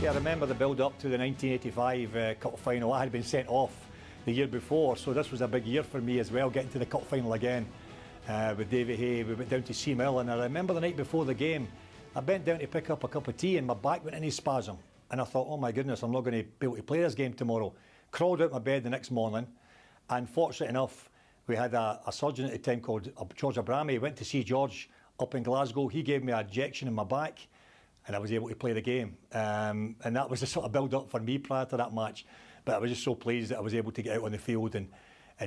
See, I remember the build-up to the 1985 Cup Final. I had been sent off the year before, so this was a big year for me as well, getting to the Cup Final again with Davy Hay. We went down to Seamill, and I remember the night before the game, I bent down to pick up a cup of tea and my back went into spasm. And I thought, oh my goodness, I'm not going to be able to play this game tomorrow. Crawled out of my bed the next morning, and fortunate enough, we had a surgeon at the time called George Abrami. He went to see George up in Glasgow. He gave me an injection in my back, and I was able to play the game. And that was the sort of build-up for me prior to that match. But I was just so pleased that I was able to get out on the field and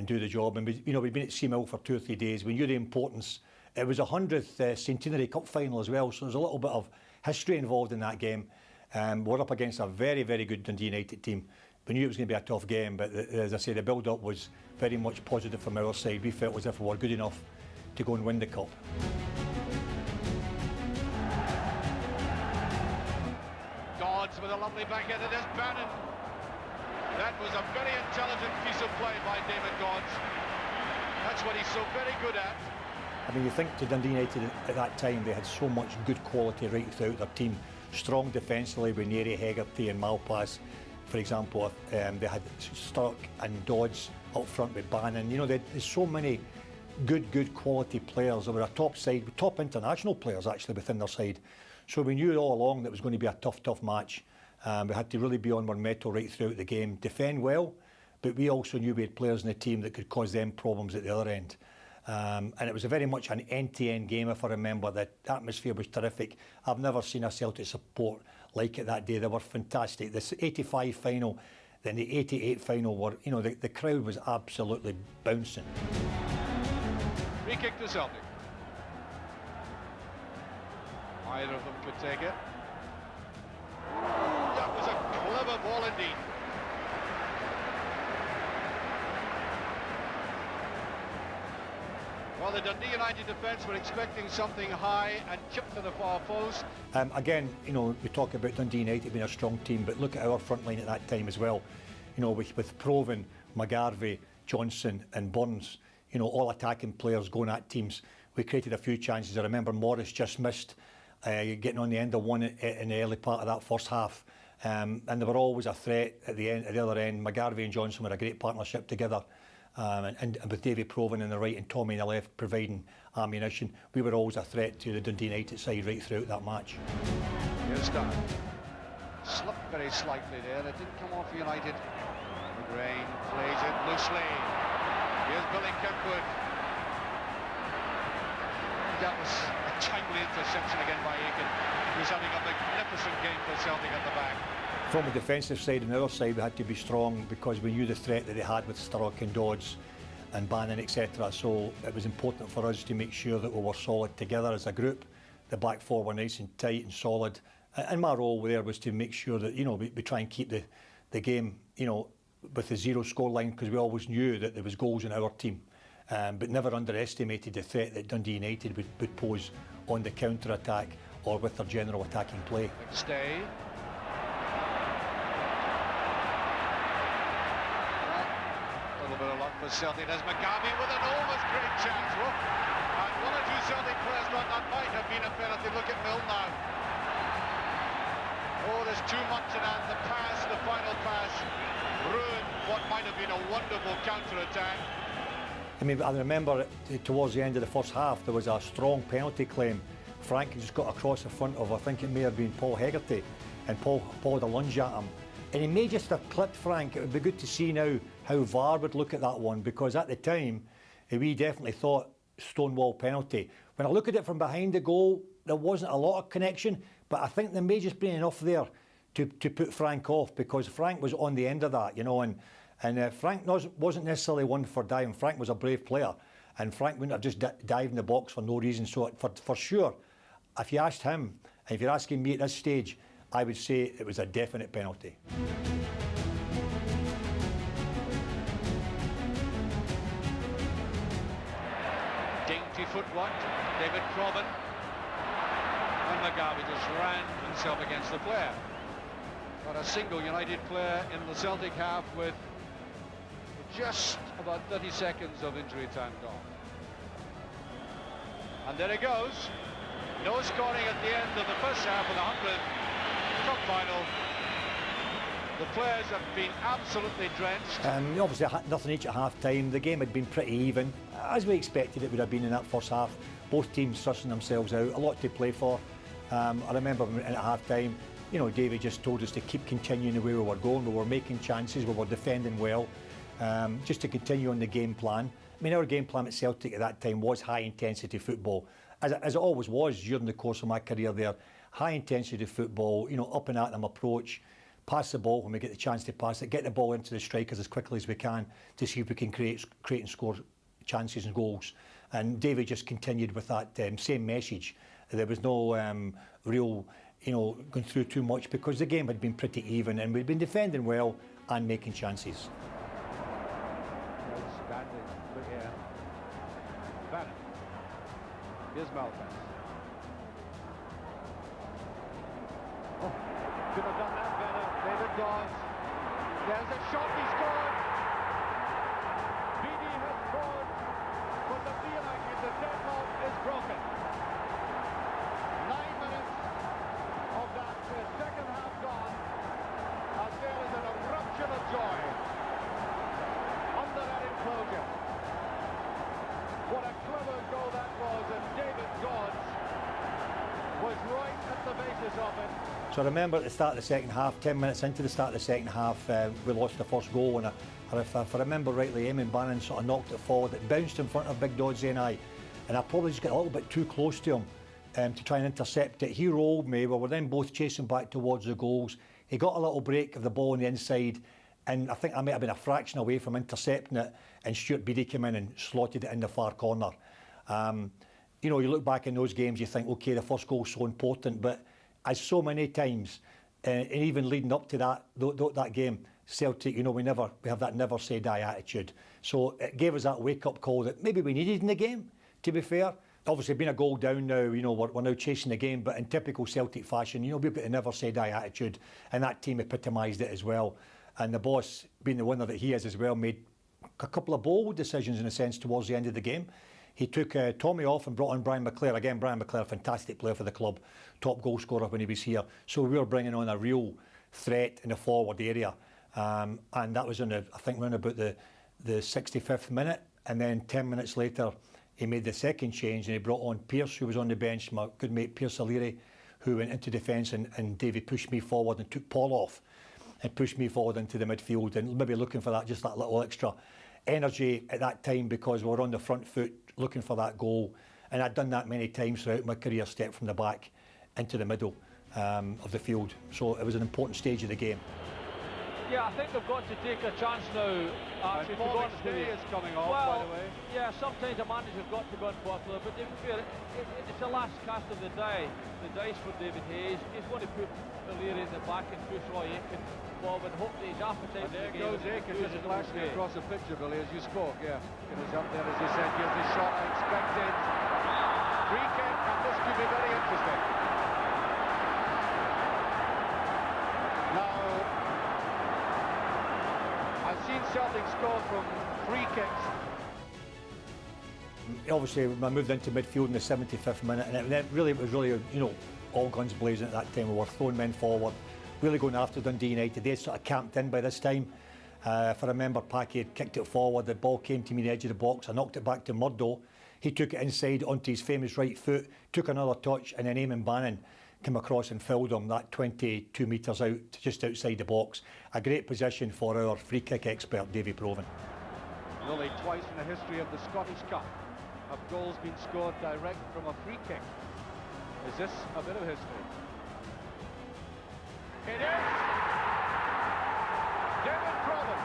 do the job. And we'd been at Seamill for 2 or 3 days. We knew the importance. It was a 100th centenary cup final as well, so there's a little bit of history involved in that game. We're up against a very, very good Dundee United team. We knew it was going to be a tough game, but as I say, the build-up was very much positive from our side. We felt as if we were good enough to go and win the cup. Dodds with a lovely backhand, it is Bannon. That was a very intelligent piece of play by David Dodds. That's what he's so very good at. I mean, you think to Dundee United at that time, they had so much good quality right throughout their team. Strong defensively with Neri, Hegarty and Malpass, for example. They had Stark and Dodds up front with Bannon. There's so many good quality players. They were a top side, top international players actually within their side. So we knew all along that it was going to be a tough match. We had to really be on our mettle right throughout the game, defend well, but we also knew we had players in the team that could cause them problems at the other end. And it was very much an end-to-end game, if I remember. The atmosphere was terrific. I've never seen a Celtic support like it that day. They were fantastic. This 85 final, then the 88 final were, the crowd was absolutely bouncing. Free kick to Celtic. Either of them could take it. That was a clever ball indeed. Well, the Dundee United defence were expecting something high and chipped to the far post. Again, we talk about Dundee United being a strong team, but look at our front line at that time as well. With Proven, McGarvey, Johnson and Burns, all attacking players going at teams. We created a few chances. I remember Morris just missed getting on the end of one in the early part of that first half. And they were always a threat at the other end. McGarvey and Johnson were a great partnership together. And with Davy Proven on the right and Tommy on the left providing ammunition, we were always a threat to the Dundee United side right throughout that match. Here's Dunn. Slipped very slightly there. It didn't come off United. McGrain plays it loosely. Here's Billy Kempwood. That was a timely interception again by Aiken, who's having a magnificent game for Celtic at the back. From the defensive side and the other side, we had to be strong because we knew the threat that they had with Sturrock and Dodds and Bannon, etc. So it was important for us to make sure that we were solid together as a group. The back four were nice and tight and solid. And my role there was to make sure that we try and keep the game with the zero scoreline, because we always knew that there was goals in our team, but never underestimated the threat that Dundee United would pose on the counter-attack or with their general attacking play. Stay. For Celtic, there's McGarvey with an almost great chance. And one or two Celtic players thought that might have been a penalty. Look at Mill now. Oh, there's too much in that. The pass, the final pass, ruined what might have been a wonderful counter-attack. I remember towards the end of the first half, there was a strong penalty claim. Frank just got across the front of, I think it may have been Paul Hegarty, and Paul had a lunge at him. And he may just have clipped Frank. It would be good to see now how VAR would look at that one, because at the time, we definitely thought stonewall penalty. When I look at it from behind the goal, there wasn't a lot of connection, but I think there may just be enough there to put Frank off, because Frank was on the end of that, and Frank wasn't necessarily one for diving. Frank was a brave player, and Frank wouldn't have just dived in the box for no reason. So for sure, if you asked him, and if you're asking me at this stage, I would say it was a definite penalty. Dainty footwork, David Proven, and McGarvey just ran himself against the player. Got a single United player in the Celtic half with just about 30 seconds of injury time gone. And there it goes. No scoring at the end of the first half of the 100th Cup final The players have been absolutely drenched. Obviously, nothing each at half-time. The game had been pretty even, as we expected it would have been in that first half. Both teams sussing themselves out, a lot to play for. I remember at half-time, you know, David just told us to keep continuing the way we were going. We were making chances, we were defending well, just to continue on the game plan. I mean, our game plan at Celtic at that time was high-intensity football, as it always was during the course of my career there. High-intensity football, you know, up and at them approach, pass the ball when we get the chance to pass it, get the ball into the strikers as quickly as we can to see if we can create and score chances and goals. And David just continued with that same message. There was no real, you know, going through too much because the game had been pretty even and we'd been defending well and making chances. Outstanding. Look here. Bannon. Here's Malpass. Oh, could have done that better. David Dodds. There's a shot, he scored. BD has scored, but the feeling in the deadlock is broken. 9 minutes of that second half gone, and there is an eruption of joy under that enclosure. What a clever goal that was, and David Dodds was right at the basis of it. So I remember at the start of the second half, 10 minutes into the start of the second half, we lost the first goal, and if I remember rightly, Eamon Bannon sort of knocked it forward. It bounced in front of Big Doddsy and I probably just got a little bit too close to him to try and intercept it. He rolled me, we were then both chasing back towards the goals. He got a little break of the ball on the inside, and I think I might have been a fraction away from intercepting it, and Stuart Beattie came in and slotted it in the far corner. You know, you look back in those games, you think, okay, the first goal's so important, but as so many times, and even leading up to that game, Celtic, you know, we have that never say die attitude. So it gave us that wake-up call that maybe we needed in the game, to be fair. Obviously, being a goal down now, you know, we're now chasing the game, but in typical Celtic fashion, you know, we've got the never say die attitude, and that team epitomised it as well. And the boss, being the winner that he is as well, made a couple of bold decisions in a sense towards the end of the game. He took Tommy off and brought on Brian McClair. Again, Brian McClair, fantastic player for the club, top goal scorer when he was here. So we were bringing on a real threat in the forward area. And that was I think around about the 65th minute. And then 10 minutes later, he made the second change and he brought on Pearce, who was on the bench, my good mate Pearce O'Leary, who went into defence, and Davy pushed me forward and took Paul off and pushed me forward into the midfield, and maybe looking for just that little extra energy at that time because we were on the front foot looking for that goal. And I'd done that many times throughout my career, step from the back into the middle of the field. So it was an important stage of the game. Yeah, I think they've got to take a chance now. Actually, Paul's day is coming off, by the way. Yeah, sometimes a manager's got to go on popular, but to be fair, it's the last cast of the dice for David Hayes. He's going to put O'Leary in the back and push Roy Aitken forward. Hopefully his appetite. And there goes Aitken just flashing across the picture, Billy, as you spoke. Yeah, it was up there, as you said. Here's the shot I expected. Free kick, and this could be very interesting. Now, I've seen Celtic score from free kicks. Obviously, I moved into midfield in the 75th minute, and it was really, you know, all guns blazing at that time. We were throwing men forward, really going after Dundee United. They had sort of camped in by this time. If I remember, Packy had kicked it forward, the ball came to me in the edge of the box, I knocked it back to Murdo. He took it inside onto his famous right foot, took another touch, and then Eamon Bannon came across and filled him that 22 metres out, just outside the box. A great position for our free kick expert, Davy Provan. Only twice in the history of the Scottish Cup have goals been scored direct from a free kick. Is this a bit of history? It is! David Provan.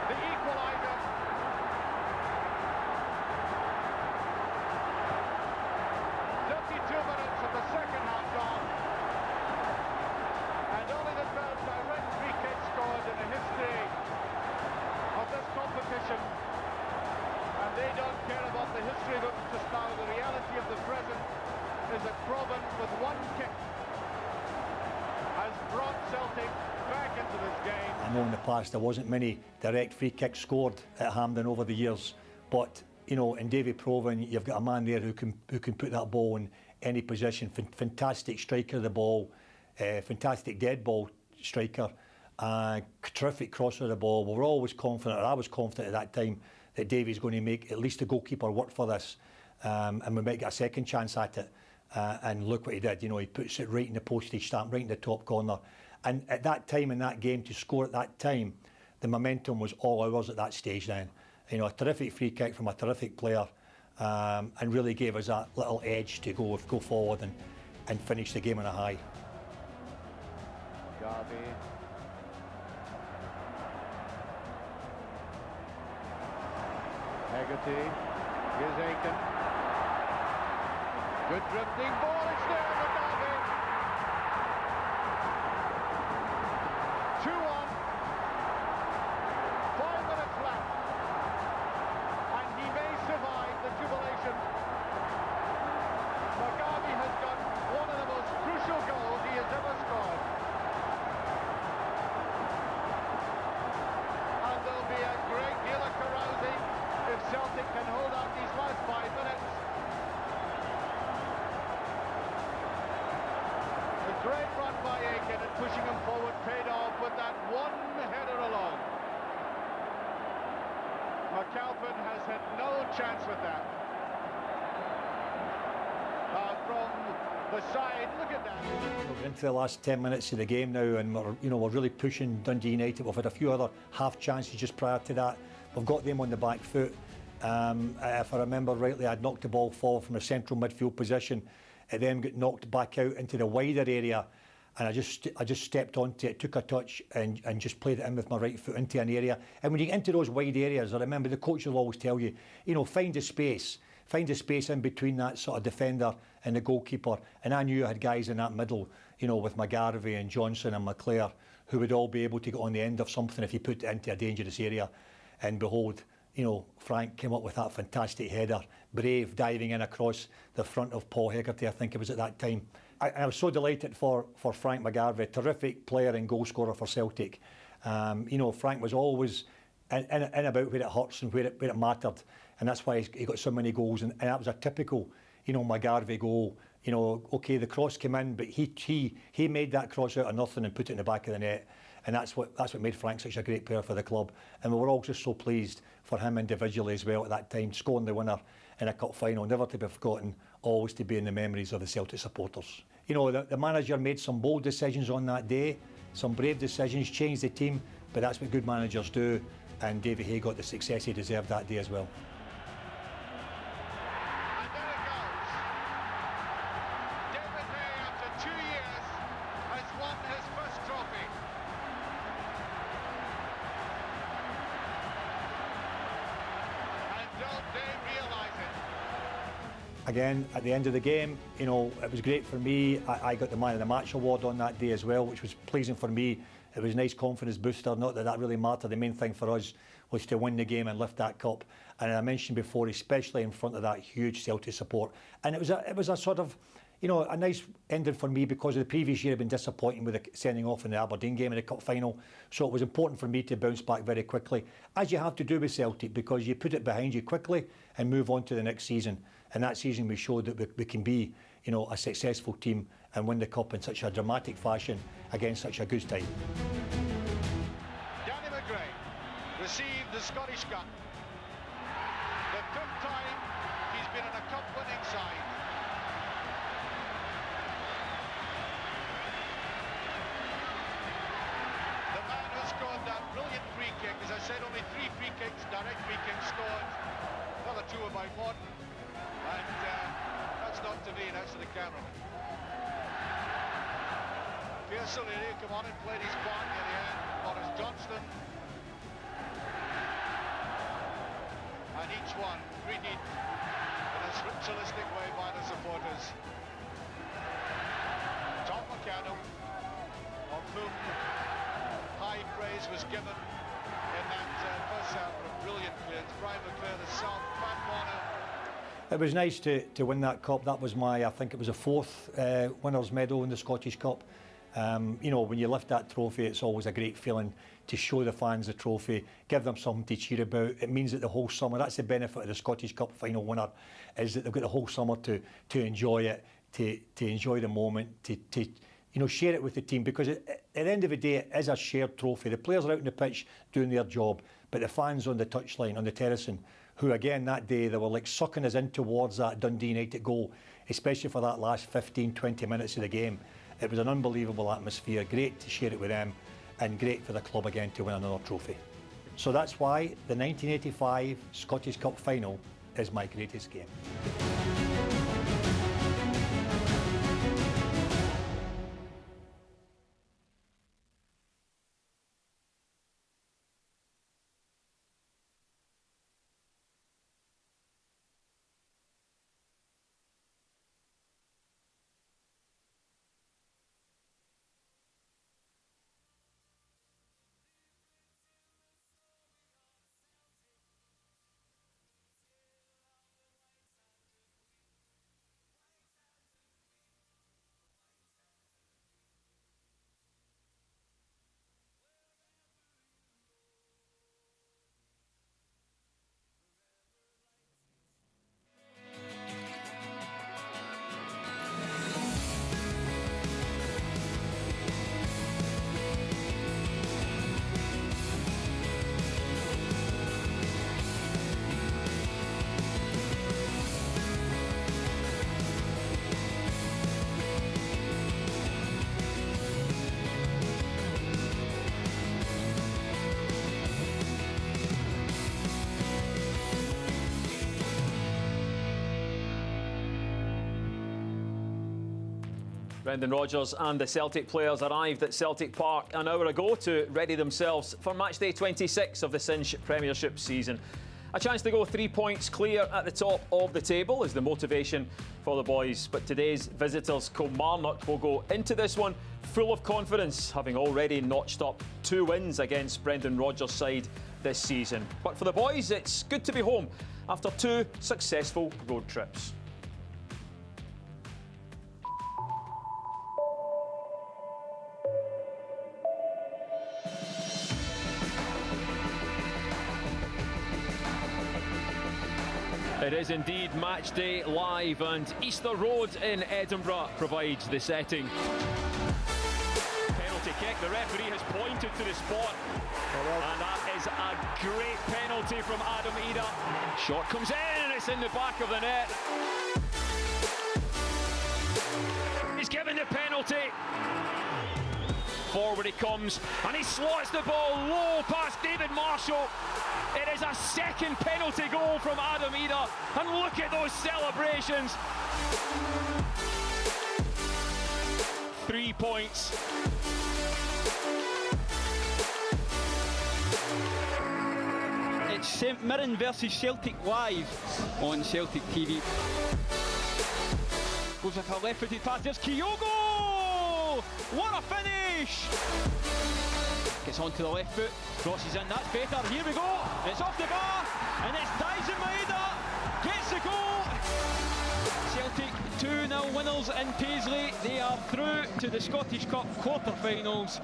The equaliser. 32 minutes of the second half gone. And only the third direct free kick scored in the history of this competition. And they don't care about the history of it just now. The reality of the present is that Provan, with one kick, has brought Celtic back into this game. I know in the past there wasn't many direct free kicks scored at Hampden over the years, but you know, in Davy Provan, you've got a man there who can put that ball in any position. Fantastic striker of the ball, fantastic dead ball striker, terrific crosser of the ball. We were always confident, or I was confident at that time, that Davey's going to make at least the goalkeeper work for this, and we might get a second chance at it. And look what he did. You know, he puts it right in the postage stamp, right in the top corner. And at that time in that game, to score at that time, the momentum was all ours at that stage then. You know, a terrific free kick from a terrific player, and really gave us that little edge to go forward and finish the game on a high. Garvey. Hegarty. Here's Aiken. Good drifting ball, it's there, Garvey. 2-1. 5 minutes left. And he may survive the jubilation. Garvey has got one of the most crucial goals he has ever scored. And there'll be a great deal of carousing if Celtic can hold out these last 5 minutes. A great run by Aiken and pushing him forward paid off with that one header alone. McAlpin has had no chance with that. From the side, look at that. We're into the last 10 minutes of the game now, and we're really pushing Dundee United. We've had a few other half chances just prior to that. We've got them on the back foot. If I remember rightly, I'd knocked the ball forward from a central midfield position. It then got knocked back out into the wider area, and I just stepped onto it, took a touch, and just played it in with my right foot into an area. And when you get into those wide areas, I remember the coach will always tell you, find a space in between that sort of defender and the goalkeeper. And I knew I had guys in that middle, with McGarvey and Johnson and McClare, who would all be able to get on the end of something if you put it into a dangerous area. And behold, Frank came up with that fantastic header, brave, diving in across the front of Paul Hegarty, I think it was at that time. I was so delighted for Frank McGarvey, terrific player and goal scorer for Celtic. Frank was always in about where it hurts and where it mattered, and that's why he got so many goals. And that was a typical, McGarvey goal. Okay, the cross came in, but he made that cross out of nothing and put it in the back of the net. And that's what made Frank such a great player for the club. And we were all just so pleased for him individually as well at that time, scoring the winner in a cup final, never to be forgotten, always to be in the memories of the Celtic supporters. The manager made some bold decisions on that day, some brave decisions, changed the team, but that's what good managers do. And David Hay got the success he deserved that day as well. And there it goes. David Hay, after 2 years, has won his first trophy. And don't they realise it? Again, at the end of the game, it was great for me. I got the Man of the Match award on that day as well, which was pleasing for me. It was a nice confidence booster, not that really mattered. The main thing for us was to win the game and lift that cup. And I mentioned before, especially in front of that huge Celtic support. And it was a sort of, a nice ending for me, because of the previous year had been disappointing with the sending off in the Aberdeen game in the cup final. So it was important for me to bounce back very quickly, as you have to do with Celtic, because you put it behind you quickly and move on to the next season. And that season we showed that we can be, a successful team and win the cup in such a dramatic fashion against such a good side. Danny McGray received the Scottish Cup. The 5th time he's been in a cup-winning side. The man who scored that brilliant free kick, as I said, only 3 free kicks, direct free kicks scored. Another 2 by Morton. And that's not to me, that's to the camera. Pierce O'Leary come on and played his part near the end. Boris Johnston. And each one greeted in a ritualistic way by the supporters. Tom McAdam, of whom high praise was given in that first half for a brilliant clearance. Brian McClare, the South, Pat Warner. It was nice to win that cup. That was I think it was a 4th winner's medal in the Scottish Cup. When you lift that trophy, it's always a great feeling to show the fans the trophy, give them something to cheer about. It means that the whole summer, that's the benefit of the Scottish Cup final winner, is that they've got the whole summer to enjoy it, to enjoy the moment, to you know, share it with the team, because at the end of the day, it is a shared trophy. The players are out on the pitch doing their job, but the fans on the touchline, on the terracing, who again that day, they were like sucking us in towards that Dundee United goal, especially for that last 15, 20 minutes of the game. It was an unbelievable atmosphere, great to share it with them, and great for the club again to win another trophy. So that's why the 1985 Scottish Cup final is my greatest game. Brendan Rodgers and the Celtic players arrived at Celtic Park an hour ago to ready themselves for matchday 26 of the Cinch Premiership season. A chance to go 3 points clear at the top of the table is the motivation for the boys. But today's visitors, Kilmarnock, will go into this one full of confidence, having already notched up 2 wins against Brendan Rodgers' side this season. But for the boys, it's good to be home after 2 successful road trips. It is indeed match day live, and Easter Road in Edinburgh provides the setting. Penalty kick, the referee has pointed to the spot, and that is a great penalty from Adam Ida. Shot comes in and it's in the back of the net. He's given the penalty. Forward he comes and he slots the ball low past David Marshall. It is a second penalty goal from Adam Ida, and look at those celebrations. 3 points. It's St Mirren versus Celtic live on Celtic TV. Goes with a left-footed pass, there's Kyogo! What a finish! Gets onto the left foot, crosses in, that's better, here we go, it's off the bar, and it's Dyson Maeda, gets the goal! Celtic 2-0 winners in Paisley, they are through to the Scottish Cup quarter-finals.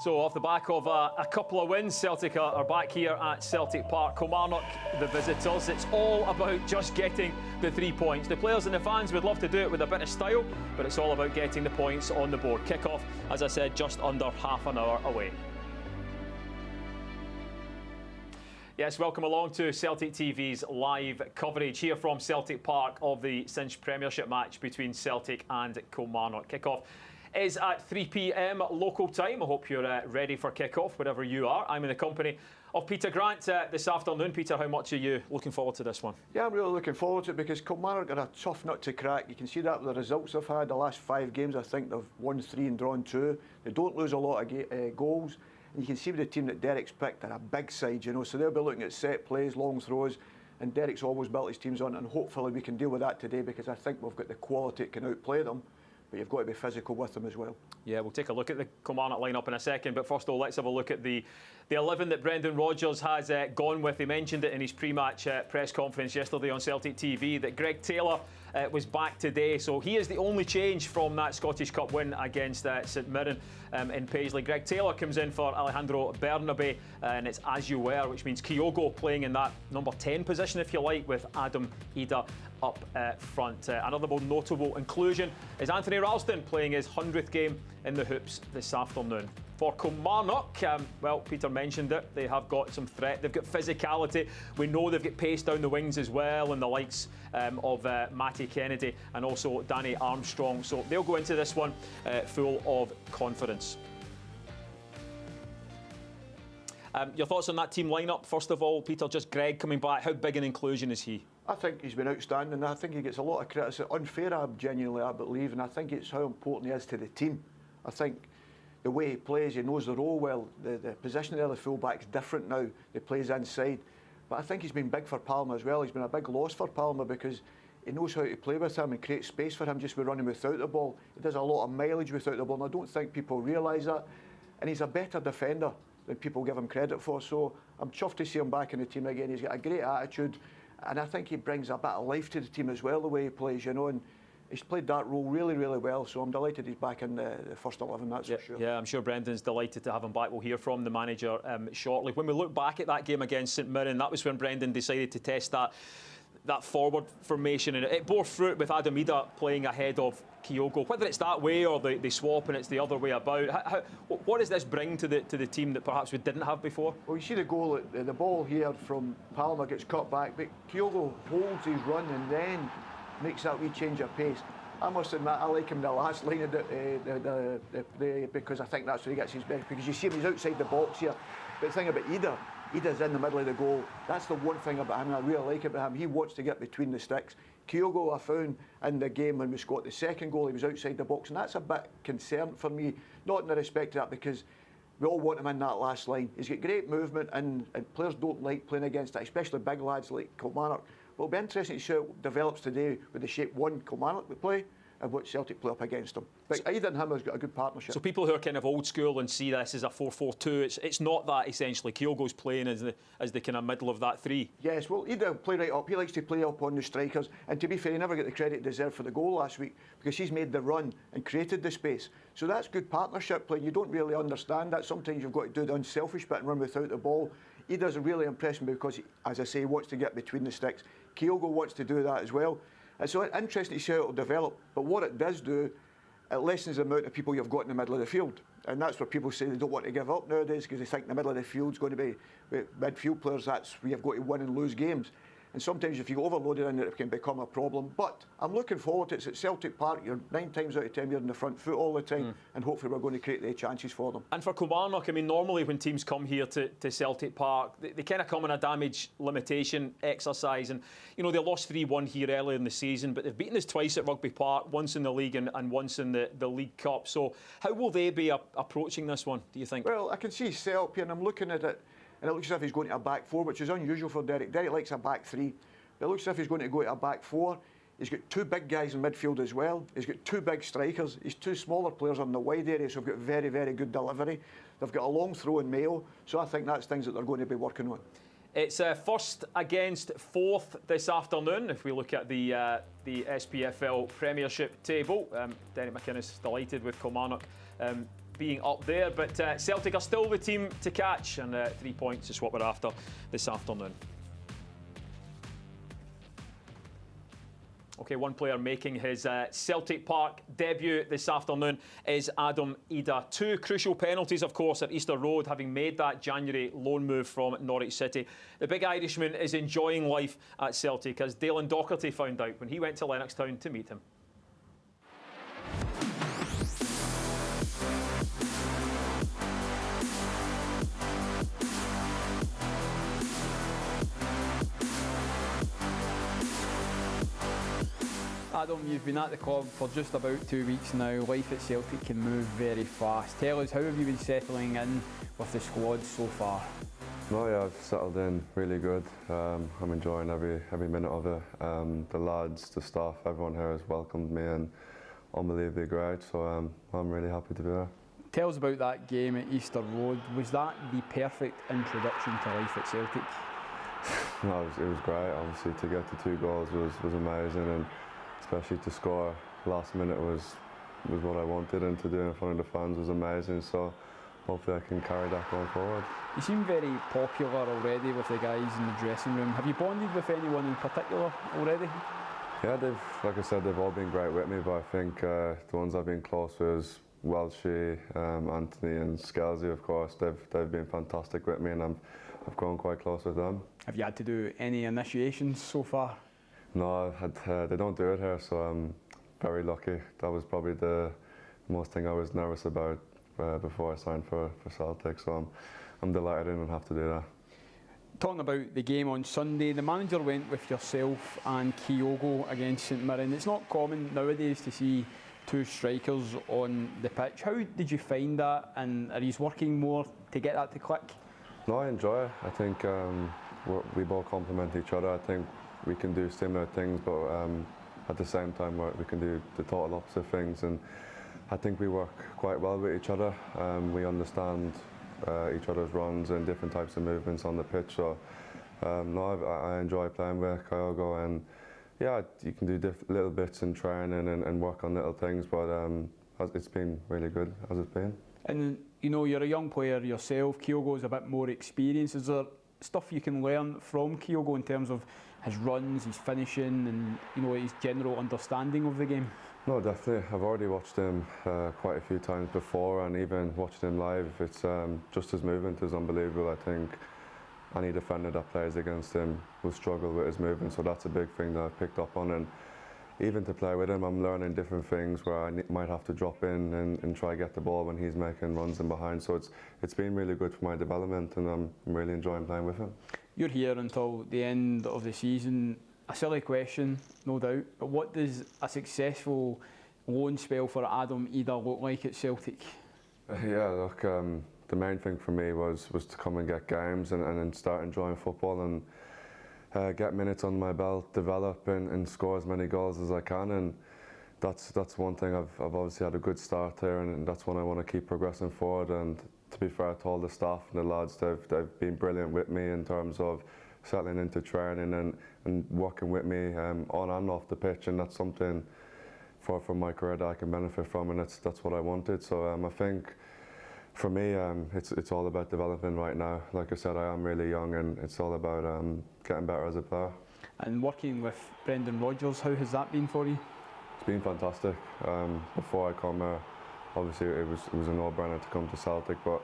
So off the back of a couple of wins, Celtic are back here at Celtic Park. Kilmarnock, the visitors. It's all about just getting the 3 points. The players and the fans would love to do it with a bit of style, but it's all about getting the points on the board. Kick-off, as I said, just under half an hour away. Yes, welcome along to Celtic TV's live coverage here from Celtic Park of the Cinch Premiership match between Celtic and Kilmarnock. Kick-off is at 3 p.m. local time. I hope you're ready for kick-off, wherever you are. I'm in the company of Peter Grant this afternoon. Peter, how much are you looking forward to this one? Yeah, I'm really looking forward to it because Kilmarnock are a tough nut to crack. You can see that with the results they've had. The last 5 games, I think they've won 3 and drawn 2. They don't lose a lot of goals. And you can see with the team that Derek's picked, they're a big side, you know, so they'll be looking at set plays, long throws, and Derek's always built his teams on, and hopefully we can deal with that today because I think we've got the quality that can outplay them. But you've got to be physical with them as well. Yeah, we'll take a look at the Kilmarnock lineup in a second. But first of all, let's have a look at the 11 that Brendan Rodgers has gone with. He mentioned it in his pre-match press conference yesterday on Celtic TV that Greg Taylor was back today. So he is the only change from that Scottish Cup win against St Mirren. in Paisley. Greg Taylor comes in for Alejandro Bernabe, and it's as you were, which means Kyogo playing in that number 10 position, if you like, with Adam Ida up front. Another more notable inclusion is Anthony Ralston playing his 100th game in the hoops this afternoon. For Kilmarnock, well, Peter mentioned it, they have got some threat, they've got physicality, we know they've got pace down the wings as well, and the likes of Matty Kennedy and also Danny Armstrong, so they'll go into this one full of confidence. Your thoughts on that team lineup, first of all, Peter? Just Greg coming back, how big an inclusion is he? I think he's been outstanding. I think he gets a lot of criticism, unfair, I believe, and I think it's how important he is to the team. I think the way he plays, he knows the role well. The position of the full-back's different now. He plays inside. But I think he's been big for Palma as well. He's been a big loss for Palma because he knows how to play with him and create space for him just by running without the ball. He does a lot of mileage without the ball, and I don't think people realise that. And he's a better defender than people give him credit for. So I'm chuffed to see him back in the team again. He's got a great attitude, and I think he brings a bit of life to the team as well, the way he plays, you know. And he's played that role really, really well, so I'm delighted he's back in the first 11, that's for sure. Yeah, I'm sure Brendan's delighted to have him back. We'll hear from the manager shortly. When we look back at that game against St Mirren, that was when Brendan decided to test that forward formation, and it bore fruit with Adam Ida playing ahead of Kyogo. Whether it's that way or they swap and it's the other way about, what does this bring to the team that perhaps we didn't have before? Well, you see the goal, the ball here from Palma gets cut back, but Kyogo holds his run and then makes that wee change of pace. I must admit, I like him the last line of because I think that's where he gets his best, because you see him, he's outside the box here. But the thing about Ida's in the middle of the goal. That's the one thing about him, and I really like about him. He wants to get between the sticks. Kyogo, I found in the game when we scored the second goal, he was outside the box, and that's a bit concerned for me, not in the respect of that, because we all want him in that last line. He's got great movement, and players don't like playing against it, especially big lads like Kilmarnock. Well, it'll be interesting to see how it develops today with the shape 1 Kilmarnock we play and what Celtic play up against them. But Ida and him has got a good partnership. So people who are kind of old school and see this as a 4-4-2, it's not that essentially. Kyogo's playing as the kind of middle of that 3. Yes, well, Ida will play right up. He likes to play up on the strikers. And to be fair, he never got the credit he deserved for the goal last week because he's made the run and created the space. So that's good partnership play. You don't really understand that. Sometimes you've got to do the unselfish bit and run without the ball. He doesn't really impress me because, as I say, he wants to get between the sticks. Kyogo wants to do that as well. And so it's interesting to see how it will develop. But what it does do, it lessens the amount of people you've got in the middle of the field. And that's where people say they don't want to give up nowadays because they think the middle of the field's going to be, with midfield players, that's where you've got to win and lose games. And sometimes if you get overloaded in it can become a problem. But I'm looking forward to it. It's at Celtic Park. You're 9 times out of 10 you're in the front foot all the time, and hopefully we're going to create the chances for them. And for Kilmarnock, I mean, normally when teams come here to Celtic Park, they kind of come on a damage limitation exercise, and you know they lost 3-1 here earlier in the season, but they've beaten us twice at Rugby Park, once in the league and once in the League Cup. So how will they be approaching this one, do you think? Well, I can see set up here, and I'm looking at it, and it looks as if he's going to a back 4, which is unusual for Derek. Derek likes a back 3. It looks as if he's going to go to a back 4. He's got 2 big guys in midfield as well. He's got 2 big strikers. He's 2 smaller players on the wide area, so they've got very, very good delivery. They've got a long throw in Mayo, so I think that's things that they're going to be working on. It's first against 4th this afternoon. If we look at the SPFL Premiership table, Derek McInnes delighted with Kilmarnock being up there, but Celtic are still the team to catch, and 3 points is what we're after this afternoon. OK, one player making his Celtic Park debut this afternoon is Adam Ida. 2 crucial penalties, of course, at Easter Road, having made that January loan move from Norwich City. The big Irishman is enjoying life at Celtic, as Dalen Docherty found out when he went to Lennoxtown to meet him. Adam, you've been at the club for just about 2 weeks now. Life at Celtic can move very fast. Tell us, how have you been settling in with the squad so far? No, yeah, I've settled in really good. I'm enjoying every minute of it. The lads, the staff, everyone here has welcomed me and unbelievably great, so I'm really happy to be there. Tell us about that game at Easter Road. Was that the perfect introduction to life at Celtic? No, it was great. Obviously, to get the 2 goals was amazing, and especially to score last minute was was what I wanted, and to do it in front of the fans was amazing. So hopefully I can carry that going forward. You seem very popular already with the guys in the dressing room. Have you bonded with anyone in particular already? Yeah, like I said, they've all been great with me, but I think the ones I've been close with is Welshie, Anthony and Scalzi, of course. They've been fantastic with me, and I've grown quite close with them. Have you had to do any initiations so far? No, they don't do it here, so I'm very lucky. That was probably the most thing I was nervous about before I signed for Celtic, so I'm delighted I didn't have to do that. Talking about the game on Sunday, the manager went with yourself and Kyogo against St Mirren. It's not common nowadays to see two strikers on the pitch. How did you find that, and are you working more to get that to click? No, I enjoy it. I think we both complement each other. I think we can do similar things, but at the same time we can do the total opposite things, and I think we work quite well with each other. We understand each other's runs and different types of movements on the pitch, so no, I enjoy playing with Kyogo, and yeah, you can do little bits in training and work on little things, but it's been really good as it's been. And you know, you're a young player yourself. Kyogo's a bit more experienced. Is there stuff you can learn from Kyogo in terms of his runs, his finishing, and you know, his general understanding of the game? No, definitely. I've already watched him quite a few times before, and even watching him live, it's just his movement is unbelievable. I think any defender that plays against him will struggle with his movement, so that's a big thing that I've picked up on. And even to play with him, I'm learning different things where I might have to drop in and try get the ball when he's making runs in behind. So it's been really good for my development, and I'm really enjoying playing with him. You're here until the end of the season. A silly question, no doubt, but what does a successful loan spell for Adam Idah look like at Celtic? Yeah, look, the main thing for me was to come and get games and then start enjoying football and get minutes on my belt, develop and score as many goals as I can. And that's one thing. I've obviously had a good start here, and that's one I want to keep progressing forward. And to be fair to all the staff and the lads, they've been brilliant with me in terms of settling into training and working with me on and off the pitch, and that's something for my career that I can benefit from, and that's what I wanted. So I think for me it's all about developing right now. Like I said, I am really young, and it's all about getting better as a player. And working with Brendan Rodgers, how has that been for you? It's been fantastic. Before I come here, obviously it was a no-brainer to come to Celtic, but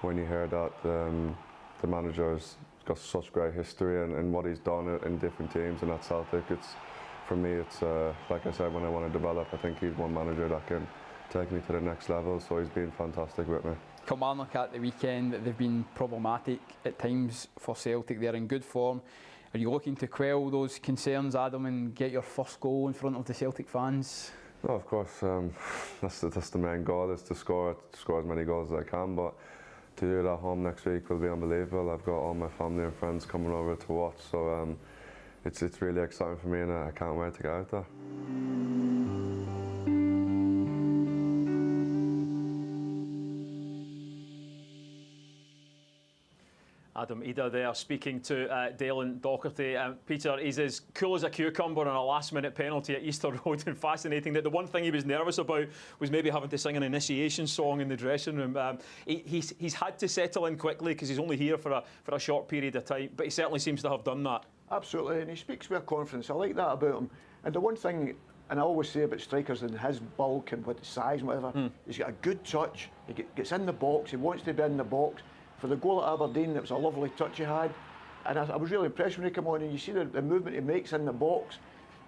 when you hear that the manager's got such great history and what he's done in different teams and at Celtic, for me it's like I said, when I want to develop, I think he's one manager that can take me to the next level, so he's been fantastic with me. Kilmarnock at the weekend, they've been problematic at times for Celtic. They're in good form. Are you looking to quell those concerns, Adam, and get your first goal in front of the Celtic fans? No, of course, that's the main goal, is to score as many goals as I can, but to do it at home next week will be unbelievable. I've got all my family and friends coming over to watch, so it's really exciting for me, and I can't wait to get out there. Adam Idah there speaking to Dylan Docherty. Peter, he's as cool as a cucumber on a last-minute penalty at Easter Road, and fascinating that the one thing he was nervous about was maybe having to sing an initiation song in the dressing room. He's had to settle in quickly because he's only here for a short period of time, but he certainly seems to have done that. Absolutely, and he speaks with confidence. I like that about him. And the one thing, and I always say about strikers and his bulk and with size and whatever, he's got a good touch, he gets in the box, he wants to be in the box. For the goal at Aberdeen, it was a lovely touch he had, and I was really impressed when he came on, and you see the movement he makes in the box.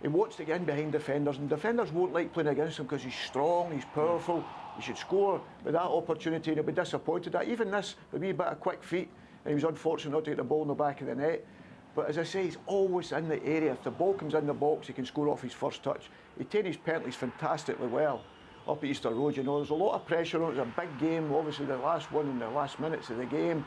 He wants to get in behind defenders, and defenders won't like playing against him because he's strong, he's powerful, he should score with that opportunity, and he'll be disappointed at even this, a wee bit of quick feet, and he was unfortunate not to get the ball in the back of the net. But as I say, he's always in the area. If the ball comes in the box, he can score off his first touch. He taken his penalties fantastically well up at Easter Road. You know, there's a lot of pressure on it. It was a big game, obviously the last one in the last minutes of the game.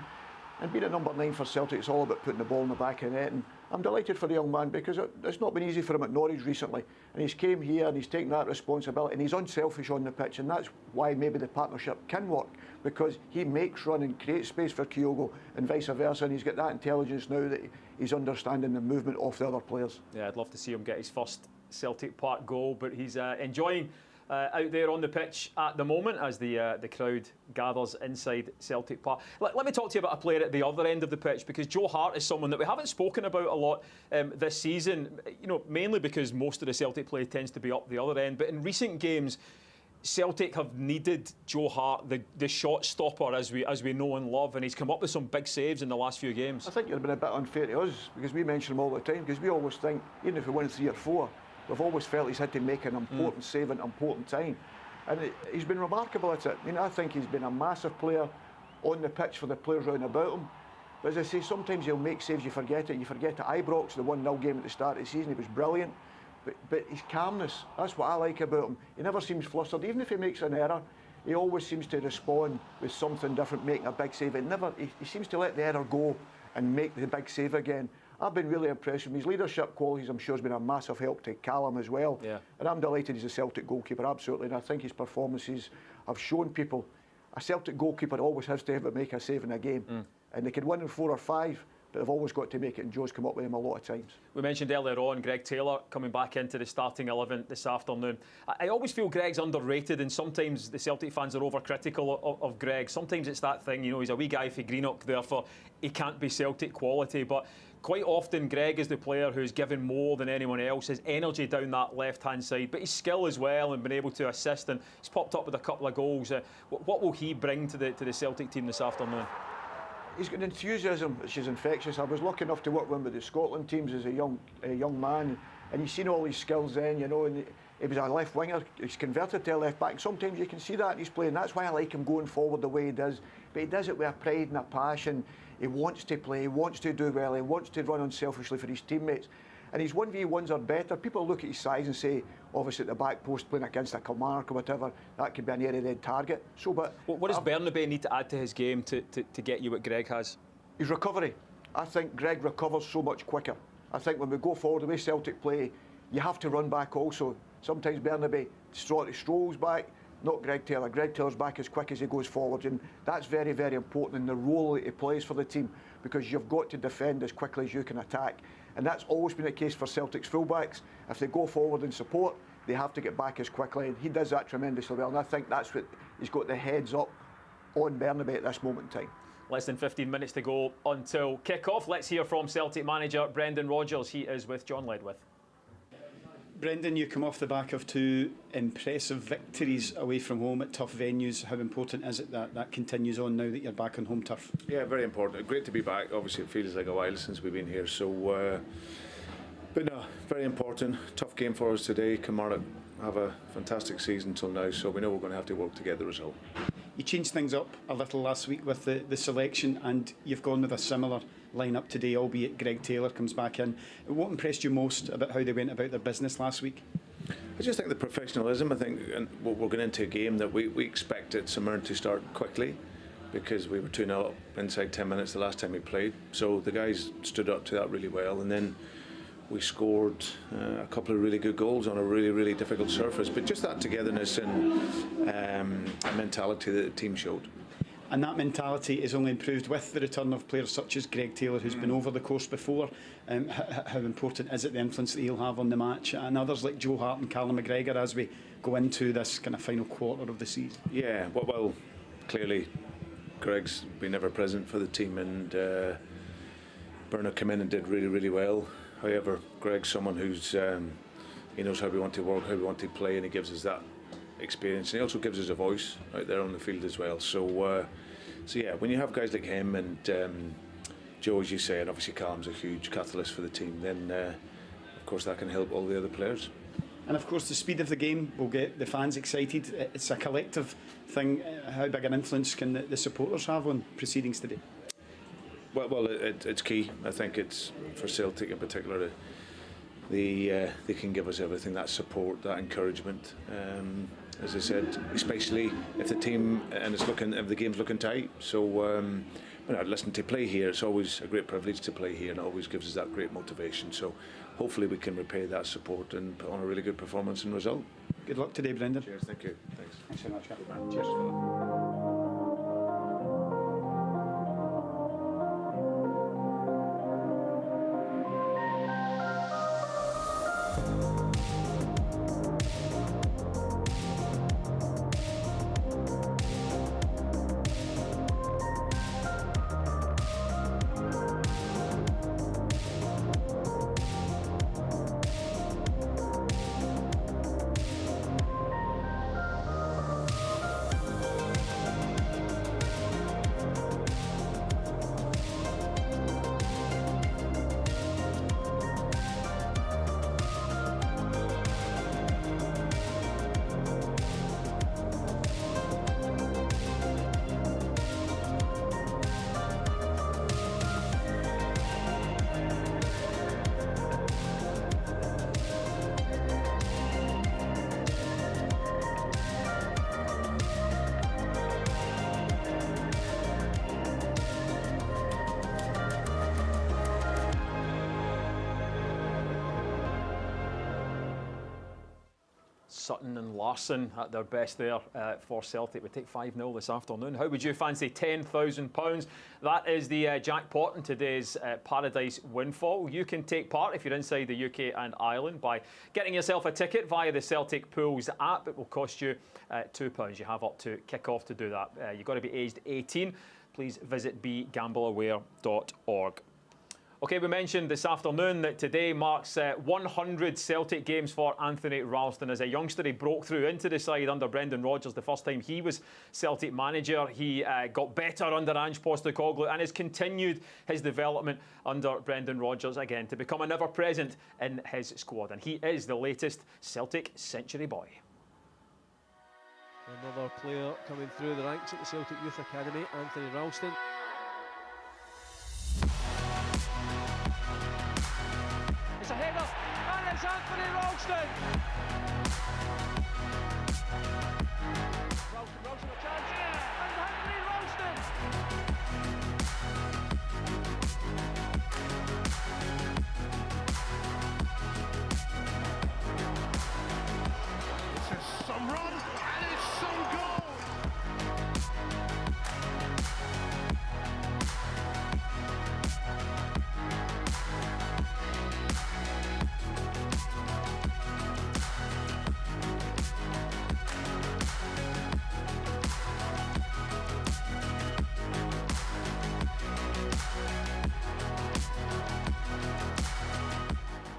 And being at number 9 for Celtic, it's all about putting the ball in the back of the net. And I'm delighted for the young man, because it's not been easy for him at Norwich recently. And he's came here and he's taken that responsibility, and he's unselfish on the pitch, and that's why maybe the partnership can work, because he makes run and creates space for Kyogo and vice versa, and he's got that intelligence now that he's understanding the movement of the other players. Yeah, I'd love to see him get his first Celtic Park goal, but he's enjoying out there on the pitch at the moment as the crowd gathers inside Celtic Park. Let me talk to you about a player at the other end of the pitch, because Joe Hart is someone that we haven't spoken about a lot this season, mainly because most of the Celtic play tends to be up the other end. But in recent games, Celtic have needed Joe Hart, the shot stopper, as we know and love, and he's come up with some big saves in the last few games. I think you've been a bit unfair to us, because we mention him all the time, because we always think, even if we win 3 or 4, we've always felt he's had to make an important save at an important time. And he's been remarkable at it. I mean, I think he's been a massive player on the pitch for the players round about him. But as I say, sometimes he'll make saves, you forget it. You forget at Ibrox, the 1-0 game at the start of the season, he was brilliant. But his calmness, that's what I like about him. He never seems flustered. Even if he makes an error, he always seems to respond with something different, making a big save. He seems to let the error go and make the big save again. I've been really impressed with him. His leadership qualities, I'm sure, has been a massive help to Callum as well. Yeah. And I'm delighted he's a Celtic goalkeeper, absolutely. And I think his performances have shown people a Celtic goalkeeper always has to ever make a save in a game. And they can win in 4 or 5. But they've always got to make it, and Joe's come up with him a lot of times. We mentioned earlier on Greg Taylor coming back into the starting 11 this afternoon. I always feel Greg's underrated, and sometimes the Celtic fans are overcritical of Greg. Sometimes it's that thing, he's a wee guy for Greenock, therefore he can't be Celtic quality. But quite often Greg is the player who's given more than anyone else, his energy down that left-hand side, but his skill as well, and been able to assist, and he's popped up with a couple of goals. What will he bring to the Celtic team this afternoon? He's got an enthusiasm which is infectious. I was lucky enough to work with him with the Scotland teams as a young man, and you've seen all his skills then, and he was a left winger, he's converted to a left back. Sometimes you can see that in his play, and that's why I like him going forward the way he does. But he does it with a pride and a passion. He wants to play, he wants to do well, he wants to run unselfishly for his teammates. And his 1v1s are better. People look at his size and say, obviously at the back post playing against a Kilmarnock or whatever, that could be an area-red target. But what does Bernabei need to add to his game to get you what Greg has? His recovery. I think Greg recovers so much quicker. I think when we go forward, the way Celtic play, you have to run back also. Sometimes Bernabei strolls back, not Greg Taylor. Greg Taylor's back as quick as he goes forward, and that's very, very important in the role that he plays for the team, because you've got to defend as quickly as you can attack. And that's always been the case for Celtic's fullbacks. If they go forward and support, they have to get back as quickly, and he does that tremendously well. And I think that's what he's got the heads up on Bernabei at this moment in time. Less than 15 minutes to go until kick-off. Let's hear from Celtic manager Brendan Rodgers. He is with John Ledwith. Brendan, you come off the back of 2 impressive victories away from home at tough venues. How important is it that that continues on now that you're back on home turf? Yeah, very important. Great to be back. Obviously, it feels like a while since we've been here. So, but no, very important. Tough game for us today. Kilmarnock have a fantastic season till now, so we know we're going to have to work to get the result. You changed things up a little last week with the selection, and you've gone with a similar line-up today, albeit Greg Taylor comes back in. What impressed you most about how they went about their business last week? I just think the professionalism. I think we're going into a game that we expected St Mirren to start quickly, because we were 2-0 up inside 10 minutes the last time we played. So the guys stood up to that really well, and then we scored a couple of really good goals on a really, really difficult surface. But just that togetherness and a mentality that the team showed. And that mentality is only improved with the return of players such as Greg Taylor, who's been over the course before. How important is it, the influence that he'll have on the match, and others like Joe Hart and Callum McGregor as we go into this kind of final quarter of the season? Yeah, well clearly Greg's been ever present for the team, and Bernard came in and did really, really well. However, Greg's someone who's he knows how we want to work, how we want to play, and he gives us that experience, and he also gives us a voice out there on the field as well. So yeah, when you have guys like him and Joe, as you say, and obviously Callum's a huge catalyst for the team, then of course that can help all the other players. And of course the speed of the game will get the fans excited. It's a collective thing. How big an influence can the supporters have on proceedings today? Well, it's key. I think it's for Celtic in particular. They can give us everything, that support, that encouragement. As I said, especially if the team if the game's looking tight. So when I listen to play here, it's always a great privilege to play here, and it always gives us that great motivation. So hopefully we can repay that support and put on a really good performance and result. Good luck today, Brendan. Cheers, thank you. Thanks. Thanks so much. Cheers. Sutton and Larsson at their best there for Celtic. We take 5-0 this afternoon. How would you fancy £10,000? That is the jackpot in today's Paradise Windfall. You can take part if you're inside the UK and Ireland by getting yourself a ticket via the Celtic Pools app. It will cost you £2. You have up to kick-off to do that. You've got to be aged 18. Please visit begambleaware.org. OK, we mentioned this afternoon that today marks 100 Celtic games for Anthony Ralston. As a youngster, he broke through into the side under Brendan Rodgers the first time he was Celtic manager. He got better under Ange Postecoglou and has continued his development under Brendan Rodgers again to become an ever-present in his squad. And he is the latest Celtic century boy. Another player coming through the ranks at the Celtic Youth Academy, Anthony Ralston. It's a header, and it's Anthony Ralston! Ralston a chance, and Anthony Ralston! This is some run, and it's some goal!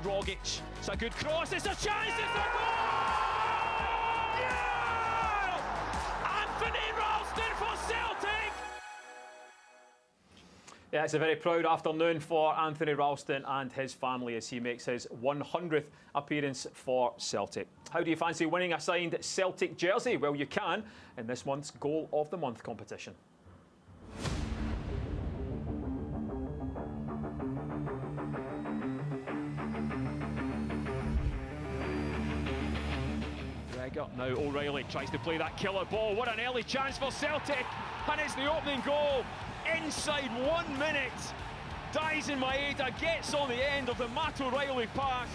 Rogic, it's a good cross, it's a chance, it's a goal! Yeah! Anthony Ralston for Celtic! Yeah, it's a very proud afternoon for Anthony Ralston and his family as he makes his 100th appearance for Celtic. How do you fancy winning a signed Celtic jersey? Well, you can in this month's Goal of the Month competition. Now O'Reilly tries to play that killer ball. What an early chance for Celtic, and it's the opening goal inside 1 minute. Dyson Maeda gets on the end of the Matt O'Reilly pass.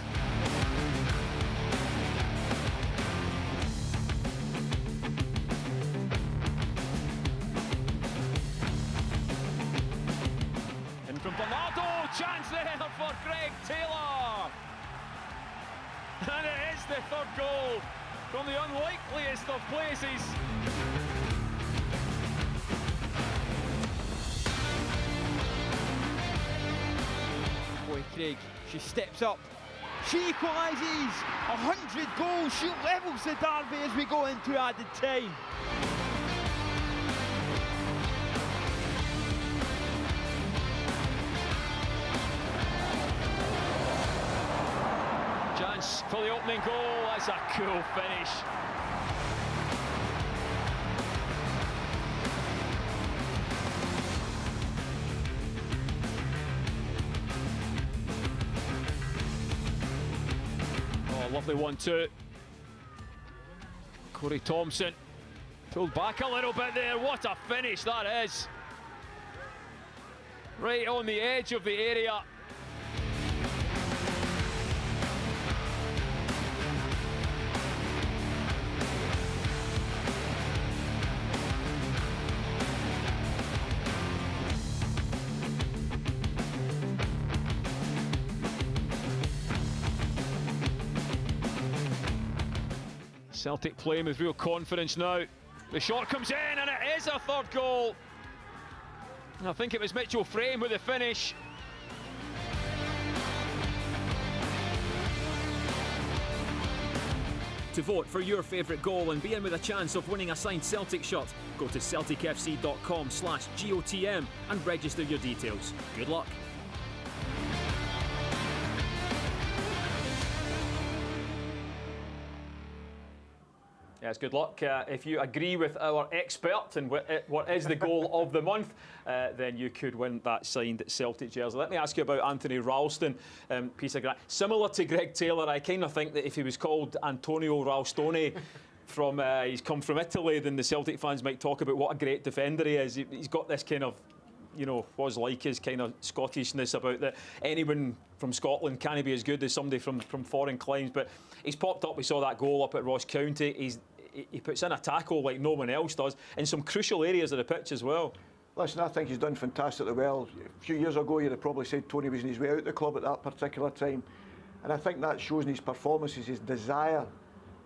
And from Bernardo, chance there for Greg Taylor. And it is the third goal from the unlikeliest of places. Boy, Craig, she steps up. She equalises. 100 goals. She levels the derby as we go into added time. Chance for the opening goal. That's a cool finish. Oh, lovely 1-2. Corey Thompson pulled back a little bit there. What a finish that is. Right on the edge of the area. Celtic playing with real confidence now. The shot comes in and it is a third goal. And I think it was Mitchell Frame with the finish. To vote for your favourite goal and be in with a chance of winning a signed Celtic shirt, go to celticfc.com/GOTM and register your details. Good luck. Yes, good luck. If you agree with our expert and what is the goal of the month, then you could win that signed Celtic jersey. Let me ask you about Anthony Ralston. Piece of similar to Greg Taylor, I kind of think that if he was called Antonio Ralstone, he's come from Italy, then the Celtic fans might talk about what a great defender he is. He's got this kind of you know, was like his kind of Scottishness about that anyone from Scotland can't be as good as somebody from foreign climes. But he's popped up. We saw that goal up at Ross County. He puts in a tackle like no one else does in some crucial areas of the pitch as well. Listen, I think he's done fantastically well. A few years ago, you'd have probably said Tony was on his way out the club at that particular time. And I think that shows in his performances, his desire.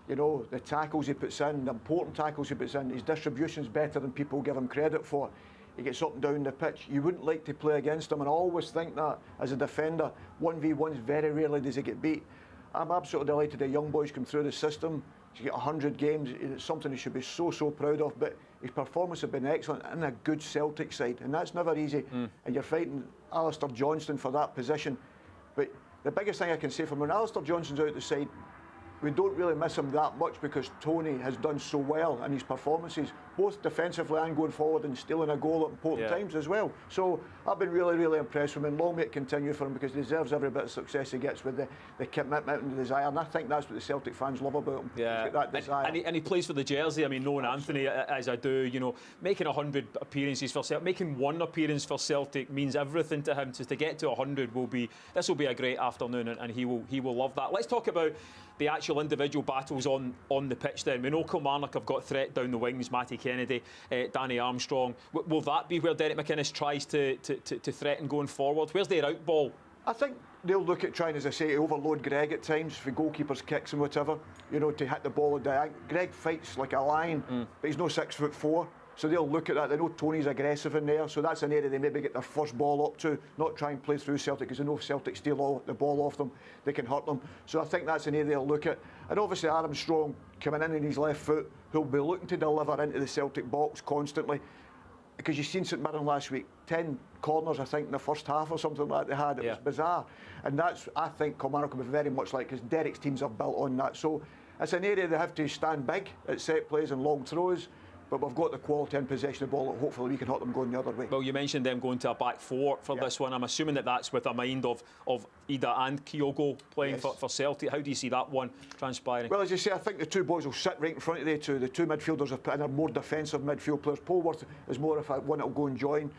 You know, the tackles he puts in, the important tackles he puts in, his distribution's better than people give him credit for. He gets up and down the pitch. You wouldn't like to play against him, and I always think that as a defender, 1v1s, very rarely does he get beat. I'm absolutely delighted the young boys come through the system. He's got 100 games. It's something he should be so proud of. But his performance has been excellent in a good Celtic side, and that's never easy. And you're fighting Alistair Johnston for that position. But the biggest thing I can say from when Alistair Johnston's out the side, we don't really miss him that much because Tony has done so well in his performances, both defensively and going forward, and stealing a goal at important times as well. So I've been really impressed with him, and long may it continue for him, because he deserves every bit of success he gets with the commitment and the desire. And I think that's what the Celtic fans love about him. Yeah, He's got that desire. And he plays for the jersey. I mean, knowing Anthony as I do, you know, making 100 appearances for Celtic, making one appearance for Celtic means everything to him. So to get to 100 will be a great afternoon, and he will love that. Let's talk about the actual individual battles on the pitch then. We know Kilmarnock have got threat down the wings, Matty Kennedy, Danny Armstrong. Will that be where Derek McInnes tries to threaten going forward? Where's their out ball? I think they'll look at trying, as I say, to overload Greg at times for goalkeepers' kicks and whatever, you know, to hit the ball. Greg fights like a lion, but he's no 6'4". So they'll look at that. They know Tony's aggressive in there, so that's an area they maybe get their first ball up to, not try and play through Celtic, because they know if Celtic steal the ball off them, they can hurt them. So I think that's an area they'll look at. And obviously Armstrong coming in his left foot, who'll be looking to deliver into the Celtic box constantly. Because you've seen St Mirren last week, 10 corners, I think, in the first half or something like that they had. It was bizarre. And that's, I think, Kilmarnock will be very much like, because Derek's teams are built on that. So it's an area they have to stand big at set plays and long throws. But we've got the quality and possession of the ball that hopefully we can hurt them going the other way. Well, you mentioned them going to a back four for this one. I'm assuming that's with a mind of Ida and Kyogo playing for Celtic. How do you see that one transpiring? Well, as you say, I think the two boys will sit right in front of the two. The two midfielders are more defensive midfield players. Polworth is more of one that will go and join,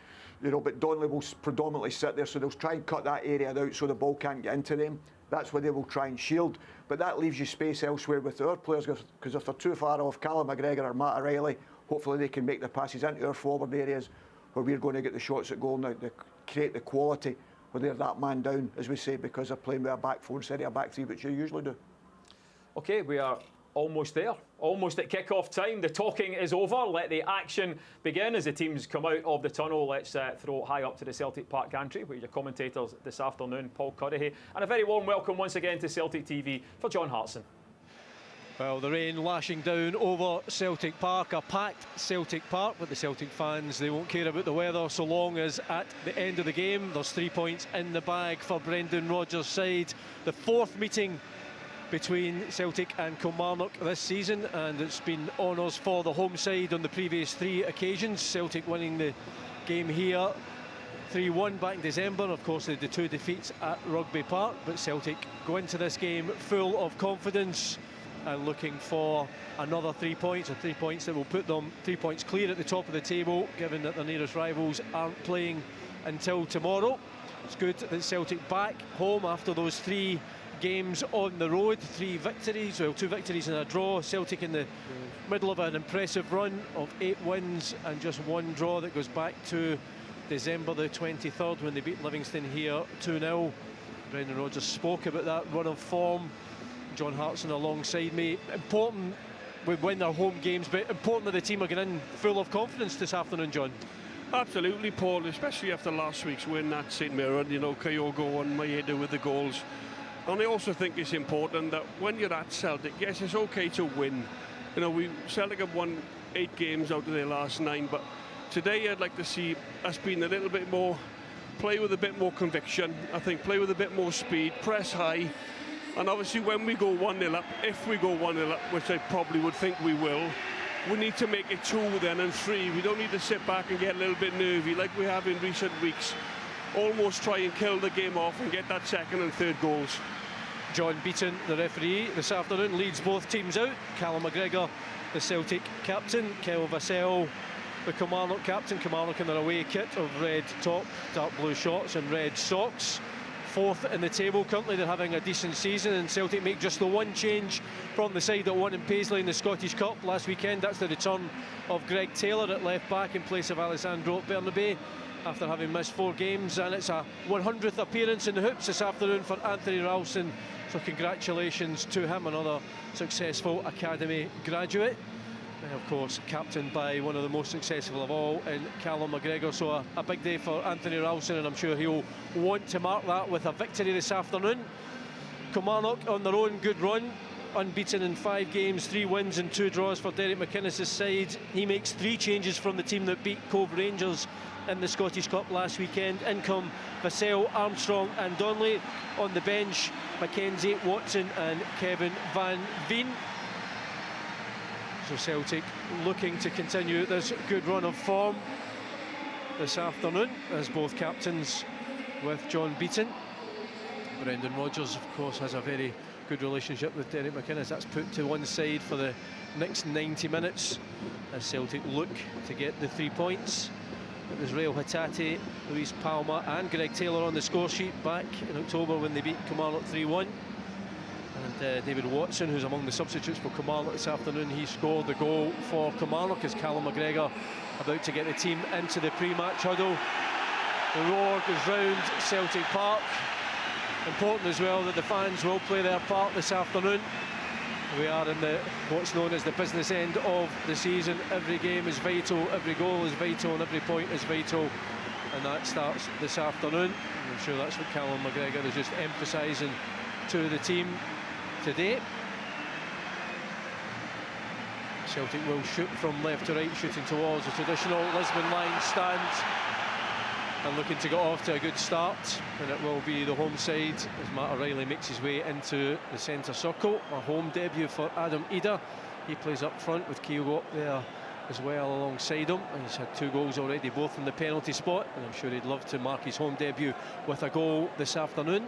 you know, but Donnelly will predominantly sit there, so they'll try and cut that area out so the ball can't get into them. That's where they will try and shield. But that leaves you space elsewhere with our players, because if they're too far off, Callum McGregor or Matt O'Reilly, hopefully they can make the passes into our forward areas where we're going to get the shots at goal now, to create the quality where they're that man down, as we say, because they're playing with a back four instead of a back three, which you usually do. OK, we are almost there, almost at kick-off time. The talking is over. Let the action begin as the teams come out of the tunnel. Let's throw it high up to the Celtic Park gantry with your commentators this afternoon, Paul Cuddihy. And a very warm welcome once again to Celtic TV for John Hartson. Well, the rain lashing down over Celtic Park, a packed Celtic Park, but the Celtic fans, they won't care about the weather so long as at the end of the game there's 3 points in the bag for Brendan Rodgers' side. The fourth meeting between Celtic and Kilmarnock this season, and it's been honours for the home side on the previous 3 occasions. Celtic winning the game here 3-1 back in December. Of course, they had the 2 defeats at Rugby Park, but Celtic go into this game full of confidence and looking for another 3 points, or 3 points that will put them 3 points clear at the top of the table, given that their nearest rivals aren't playing until tomorrow. It's good that Celtic back home after those 3 games on the road, 3 victories, well, 2 victories and a draw. Celtic in the middle of an impressive run of 8 wins and just 1 draw that goes back to December the 23rd when they beat Livingston here 2-0. Brendan Rodgers spoke about that run of form. John Hartson alongside me. Important we win their home games, but important that the team are getting in full of confidence this afternoon, John. Absolutely, Paul, especially after last week's win at St Mirren, you know, Kyogo and Maeda with the goals. And I also think it's important that when you're at Celtic, yes, it's okay to win. You know, Celtic have won 8 games out of their last 9, but today I'd like to see us being a little bit more, play with a bit more conviction. I think play with a bit more speed, press high. And obviously when we go 1-0 up, if we go 1-0 up, which I probably would think we will, we need to make it 2 then and 3. We don't need to sit back and get a little bit nervy like we have in recent weeks. Almost try and kill the game off and get that 2nd and 3rd goals. John Beaton, the referee, this afternoon leads both teams out. Callum McGregor, the Celtic captain. Kel Vassell the Kilmarnock captain. Kilmarnock in their away kit of red top, dark blue shorts and red socks. 4th in the table currently. They're having a decent season, and Celtic make just the one change from the side that won in Paisley in the Scottish Cup last weekend. That's the return of Greg Taylor at left back in place of Alessandro Bernabei after having missed 4 games, and it's a 100th appearance in the hoops this afternoon for Anthony Ralston, so congratulations to him, another successful academy graduate. And of course captained by one of the most successful of all in Callum McGregor, so a big day for Anthony Ralston, and I'm sure he'll want to mark that with a victory this afternoon. Kilmarnock on their own good run, unbeaten in 5 games, 3 wins and 2 draws for Derek McInnes' side. He makes 3 changes from the team that beat Cove Rangers in the Scottish Cup last weekend. In come Vassell, Armstrong and Donnelly. On the bench, Mackenzie, Watson and Kevin Van Veen. So Celtic looking to continue this good run of form this afternoon as both captains with John Beaton. Brendan Rodgers, of course, has a very good relationship with Derek McInnes. That's put to one side for the next 90 minutes as Celtic look to get the 3 points. It was Rail Hatate, Luis Palma and Greg Taylor on the score sheet back in October when they beat Kilmarnock 3-1. And David Watson, who's among the substitutes for Kilmarnock this afternoon, he scored the goal for Kilmarnock as Callum McGregor about to get the team into the pre-match huddle. The roar goes round Celtic Park. Important as well that the fans will play their part this afternoon. We are in what's known as the business end of the season. Every game is vital, every goal is vital and every point is vital, and that starts this afternoon. I'm sure that's what Callum McGregor is just emphasising to the team today. Celtic will shoot from left to right, shooting towards the traditional Lisbon line stand and looking to get off to a good start, and it will be the home side as Matt O'Reilly makes his way into the centre circle. A home debut for Adam Ida. He plays up front with Kyogo up there as well alongside him, and he's had 2 goals already, both from the penalty spot, and I'm sure he'd love to mark his home debut with a goal this afternoon.